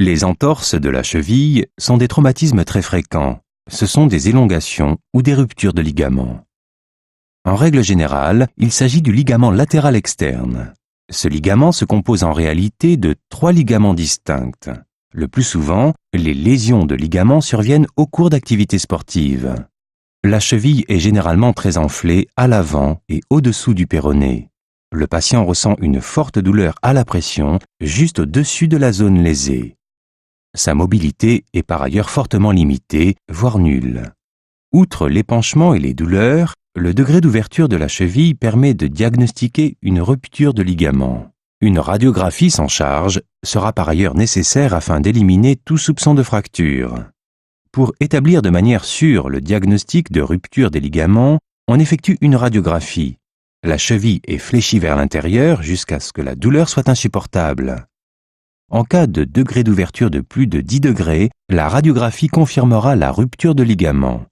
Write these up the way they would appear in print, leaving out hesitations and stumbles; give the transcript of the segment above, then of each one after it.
Les entorses de la cheville sont des traumatismes très fréquents. Ce sont des élongations ou des ruptures de ligaments. En règle générale, il s'agit du ligament latéral externe. Ce ligament se compose en réalité de 3 ligaments distincts. Le plus souvent, les lésions de ligaments surviennent au cours d'activités sportives. La cheville est généralement très enflée à l'avant et au-dessous du péroné. Le patient ressent une forte douleur à la pression juste au-dessus de la zone lésée. Sa mobilité est par ailleurs fortement limitée, voire nulle. Outre l'épanchement et les douleurs, le degré d'ouverture de la cheville permet de diagnostiquer une rupture de ligament. Une radiographie sans charge sera par ailleurs nécessaire afin d'éliminer tout soupçon de fracture. Pour établir de manière sûre le diagnostic de rupture des ligaments, on effectue une radiographie. La cheville est fléchie vers l'intérieur jusqu'à ce que la douleur soit insupportable. En cas de degré d'ouverture de plus de 10 degrés, la radiographie confirmera la rupture de ligament.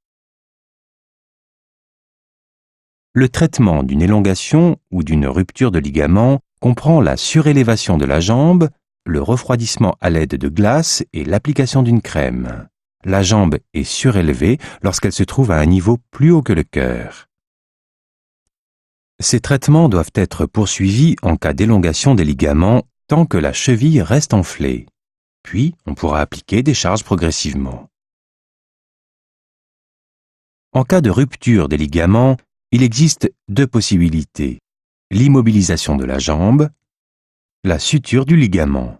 Le traitement d'une élongation ou d'une rupture de ligament comprend la surélévation de la jambe, le refroidissement à l'aide de glace et l'application d'une crème. La jambe est surélevée lorsqu'elle se trouve à un niveau plus haut que le cœur. Ces traitements doivent être poursuivis en cas d'élongation des ligaments tant que la cheville reste enflée. Puis, on pourra appliquer des charges progressivement. En cas de rupture des ligaments, il existe 2 possibilités: l'immobilisation de la jambe, la suture du ligament.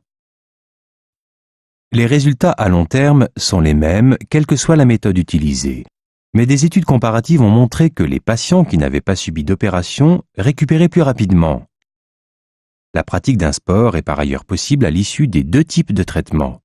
Les résultats à long terme sont les mêmes, quelle que soit la méthode utilisée. Mais des études comparatives ont montré que les patients qui n'avaient pas subi d'opération récupéraient plus rapidement. La pratique d'un sport est par ailleurs possible à l'issue des 2 types de traitements.